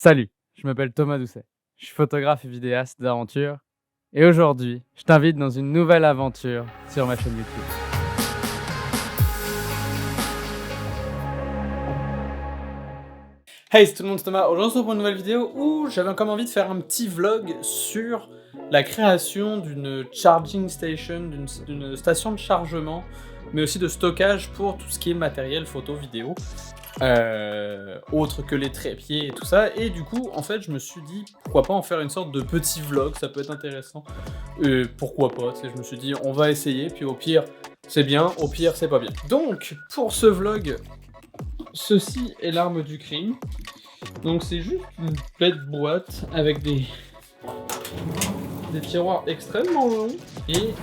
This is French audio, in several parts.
Salut, je m'appelle Thomas Doucet. Je suis photographe et vidéaste d'aventure et aujourd'hui, je t'invite dans une nouvelle aventure sur ma chaîne YouTube. Hey, c'est tout le monde, c'est Thomas. Aujourd'hui, on se retrouve pour une nouvelle vidéo où j'avais comme envie de faire un petit vlog sur la création d'une charging station, d'une station de chargement, mais aussi de stockage pour tout ce qui est matériel photo, vidéo. Autre que les trépieds et tout ça, et du coup en fait je me suis dit pourquoi pas en faire une sorte de petit vlog, ça peut être intéressant, pourquoi pas, tu sais, je me suis dit on va essayer, puis au pire c'est bien, au pire c'est pas bien. Donc pour ce vlog, ceci est l'arme du crime, donc c'est juste une bête boîte avec des tiroirs extrêmement longs, et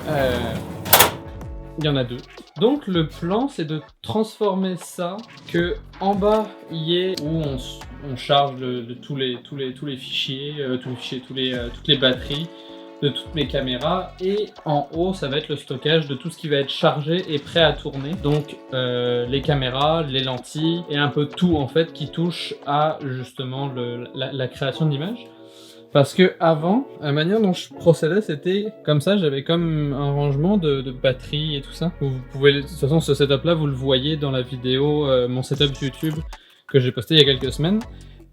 il y en a deux. Donc le plan c'est de transformer ça, que en bas il y ait où on charge tous les fichiers, toutes les batteries de toutes mes caméras, et en haut ça va être le stockage de tout ce qui va être chargé et prêt à tourner. Donc les caméras, les lentilles et un peu tout en fait qui touche à justement la création d'images. Parce que avant, la manière dont je procédais, c'était comme ça, j'avais comme un rangement de batteries et tout ça. Vous pouvez, de toute façon, ce setup-là, vous le voyez dans la vidéo, mon setup YouTube que j'ai posté il y a quelques semaines.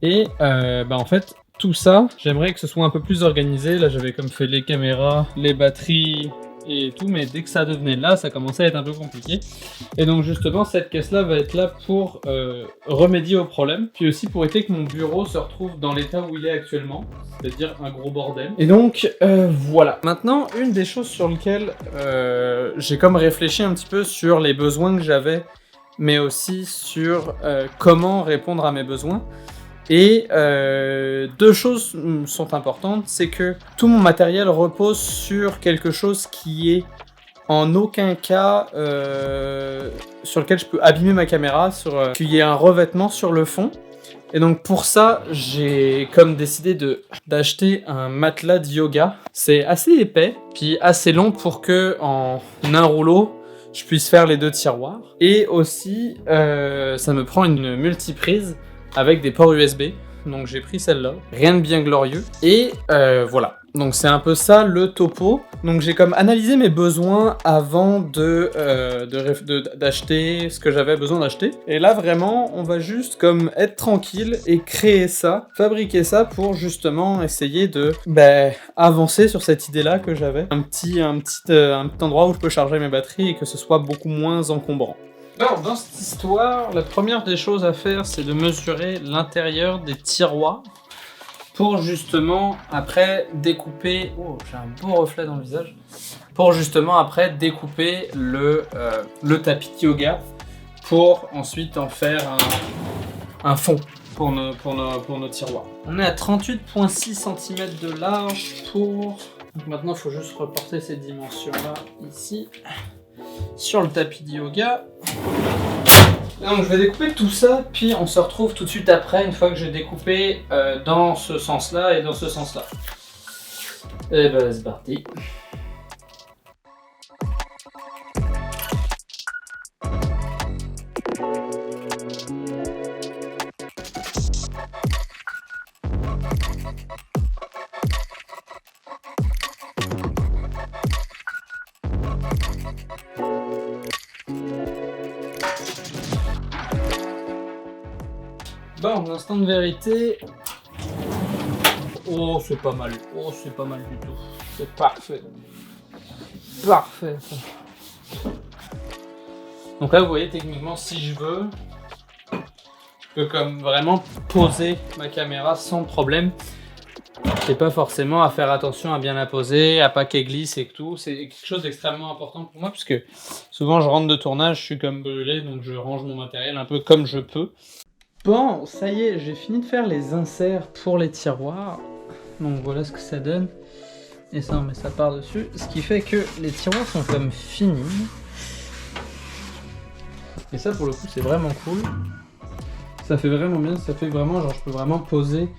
Et en fait, tout ça, j'aimerais que ce soit un peu plus organisé. Là, j'avais comme fait les caméras, les batteries et tout, mais dès que ça devenait là, ça commençait à être un peu compliqué. Et donc justement, cette caisse-là va être là pour remédier au problème, puis aussi pour éviter que mon bureau se retrouve dans l'état où il est actuellement, c'est-à-dire un gros bordel. Et donc voilà. Maintenant, une des choses sur lesquelles j'ai comme réfléchi un petit peu sur les besoins que j'avais, mais aussi sur comment répondre à mes besoins. Et deux choses sont importantes, c'est que tout mon matériel repose sur quelque chose qui est en aucun cas sur lequel je peux abîmer ma caméra, qu'il y ait un revêtement sur le fond. Et donc pour ça, j'ai comme décidé d'acheter un matelas de yoga. C'est assez épais, puis assez long pour que en un rouleau, je puisse faire les deux tiroirs. Et aussi, ça me prend une multiprise avec des ports USB, donc j'ai pris celle-là, rien de bien glorieux, et voilà. Donc c'est un peu ça le topo. Donc j'ai comme analysé mes besoins avant d'acheter ce que j'avais besoin d'acheter. Et là vraiment, on va juste comme être tranquille et créer ça, fabriquer ça pour justement essayer de avancer sur cette idée-là que j'avais. Un petit endroit où je peux charger mes batteries et que ce soit beaucoup moins encombrant. Alors, dans cette histoire, la première des choses à faire, c'est de mesurer l'intérieur des tiroirs pour justement après découper... Oh, j'ai un beau reflet dans le visage. Pour justement après découper le tapis de yoga pour ensuite en faire un fond pour nos tiroirs. On est à 38,6 cm de large pour... Donc maintenant, il faut juste reporter ces dimensions-là ici. Sur le tapis de yoga. Donc je vais découper tout ça, puis on se retrouve tout de suite après, une fois que j'ai découpé dans ce sens-là et dans ce sens-là. Et c'est parti. Bon, l'instant de vérité. Oh, c'est pas mal. Oh, c'est pas mal du tout. C'est parfait. Parfait. Donc là, vous voyez, techniquement, si je veux, je peux comme vraiment poser ma caméra sans problème. C'est pas forcément à faire attention à bien la poser, à pas qu'elle glisse et tout. C'est quelque chose d'extrêmement important pour moi, puisque souvent je rentre de tournage, je suis comme brûlé, donc je range mon matériel un peu comme je peux. Bon, ça y est, j'ai fini de faire les inserts pour les tiroirs. Donc voilà ce que ça donne. Et ça, on met ça par-dessus. Ce qui fait que les tiroirs sont comme finis. Et ça, pour le coup, c'est vraiment cool. Ça fait vraiment bien, ça fait vraiment, genre, je peux vraiment poser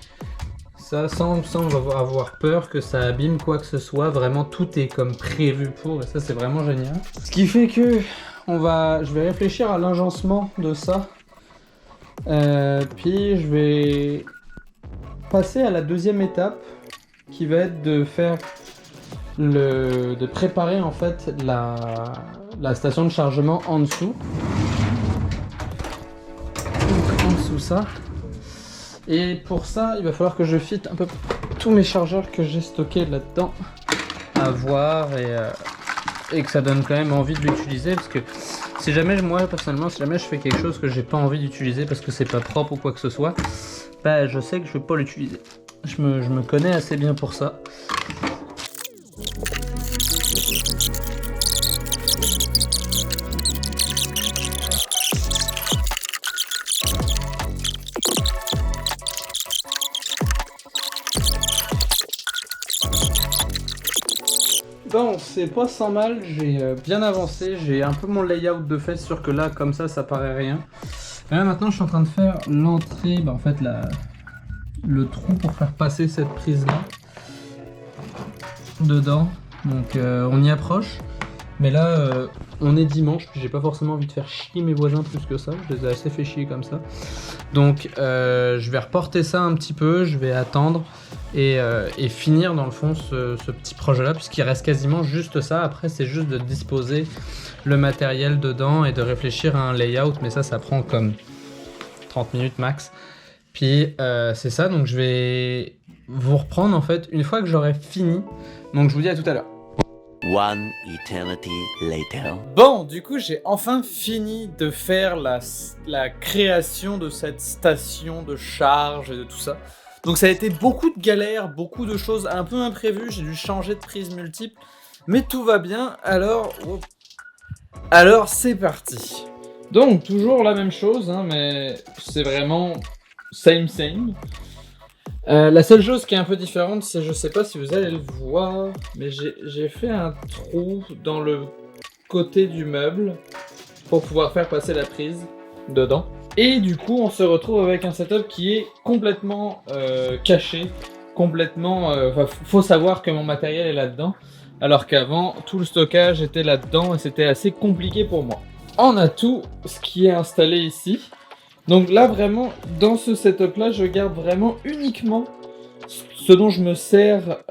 ça sans avoir peur que ça abîme quoi que ce soit. Vraiment, tout est comme prévu pour, et ça, c'est vraiment génial. Ce qui fait que je vais réfléchir à l'agencement de ça. Puis je vais passer à la deuxième étape qui va être de faire de préparer en fait la station de chargement en dessous. Donc, en dessous ça. Et pour ça, il va falloir que je fitte un peu tous mes chargeurs que j'ai stockés là-dedans à voir et que ça donne quand même envie de l'utiliser, parce que si jamais moi personnellement, si jamais je fais quelque chose que j'ai pas envie d'utiliser parce que c'est pas propre ou quoi que ce soit, bah je sais que je vais pas l'utiliser. Je me connais assez bien pour ça. Bon, c'est pas sans mal, j'ai bien avancé, j'ai un peu mon layout de fait, sûr que là, comme ça paraît rien. Et là maintenant, je suis en train de faire l'entrée, en fait, le trou pour faire passer cette prise-là dedans. Donc, on y approche. Mais là, on est dimanche, puis j'ai pas forcément envie de faire chier mes voisins plus que ça, je les ai assez fait chier comme ça. Donc, je vais reporter ça un petit peu, je vais attendre. Et finir dans le fond ce petit projet là, puisqu'il reste quasiment juste ça. Après c'est juste de disposer le matériel dedans et de réfléchir à un layout, mais ça prend comme 30 minutes max. Puis c'est ça, donc je vais vous reprendre en fait une fois que j'aurai fini. Donc je vous dis à tout à l'heure. One eternity later. Bon, du coup j'ai enfin fini de faire la création de cette station de charge et de tout ça. Donc ça a été beaucoup de galères, beaucoup de choses un peu imprévues, j'ai dû changer de prise multiple, mais tout va bien, alors c'est parti. Donc toujours la même chose, hein, mais c'est vraiment same. La seule chose qui est un peu différente, c'est, je sais pas si vous allez le voir, mais j'ai fait un trou dans le côté du meuble pour pouvoir faire passer la prise dedans. Et du coup, on se retrouve avec un setup qui est complètement caché, complètement... faut savoir que mon matériel est là-dedans, alors qu'avant, tout le stockage était là-dedans et c'était assez compliqué pour moi. On a tout ce qui est installé ici. Donc là, vraiment, dans ce setup-là, je garde vraiment uniquement ce dont je me sers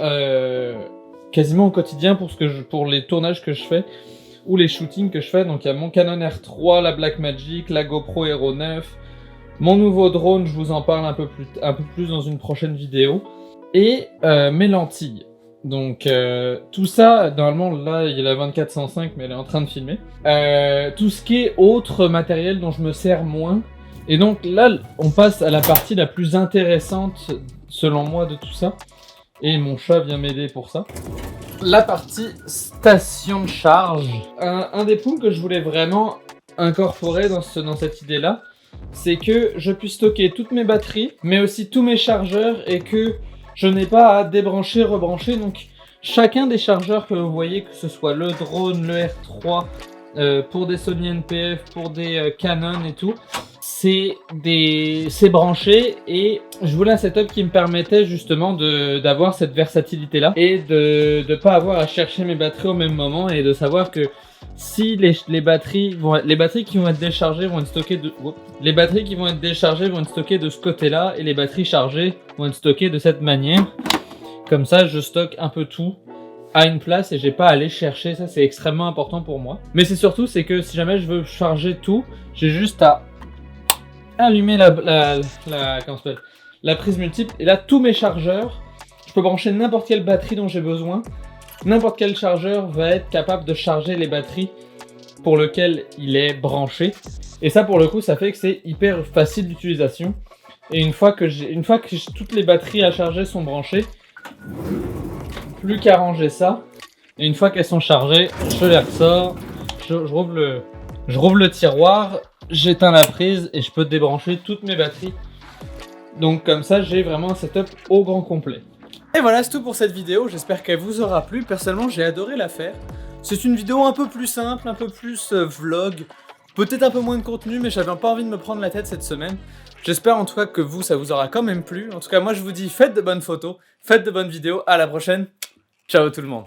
quasiment au quotidien pour les tournages que je fais. Ou les shootings que je fais. Donc il y a mon Canon R3, la Blackmagic, la GoPro Hero 9, mon nouveau drone, je vous en parle un peu plus dans une prochaine vidéo, et mes lentilles. Donc tout ça, normalement là il y a la 24-105 mais elle est en train de filmer. Tout ce qui est autre matériel dont je me sers moins. Et donc là on passe à la partie la plus intéressante selon moi de tout ça. Et mon chat vient m'aider pour ça. La partie station de charge. Un des points que je voulais vraiment incorporer dans cette idée-là, c'est que je puisse stocker toutes mes batteries, mais aussi tous mes chargeurs, et que je n'ai pas à débrancher, rebrancher. Donc chacun des chargeurs que vous voyez, que ce soit le drone, le R3, pour des Sony NPF, pour des Canon et tout, c'est branché, et je voulais un setup qui me permettait justement d'avoir cette versatilité là et de pas avoir à chercher mes batteries au même moment, et de savoir que si les batteries qui vont être déchargées vont être stockées de ce côté là, et les batteries chargées vont être stockées de cette manière. Comme ça je stocke un peu tout à une place et j'ai pas à aller chercher. Ça c'est extrêmement important pour moi. Mais c'est surtout que si jamais je veux charger tout, j'ai juste à allumer la prise multiple, et là tous mes chargeurs, je peux brancher n'importe quelle batterie dont j'ai besoin. N'importe quel chargeur va être capable de charger les batteries pour lesquelles il est branché, et ça pour le coup ça fait que c'est hyper facile d'utilisation. Et une fois que toutes les batteries à charger sont branchées, plus qu'à ranger ça, et une fois qu'elles sont chargées, je les ressors, je rouvre le tiroir, j'éteins la prise et je peux débrancher toutes mes batteries. Donc comme ça j'ai vraiment un setup au grand complet. Et voilà, c'est tout pour cette vidéo, j'espère qu'elle vous aura plu. Personnellement j'ai adoré la faire. C'est une vidéo un peu plus simple, un peu plus vlog, peut-être un peu moins de contenu, mais j'avais pas envie de me prendre la tête cette semaine. J'espère en tout cas que ça vous aura quand même plu. En tout cas moi je vous dis, faites de bonnes photos, faites de bonnes vidéos, à la prochaine, ciao tout le monde.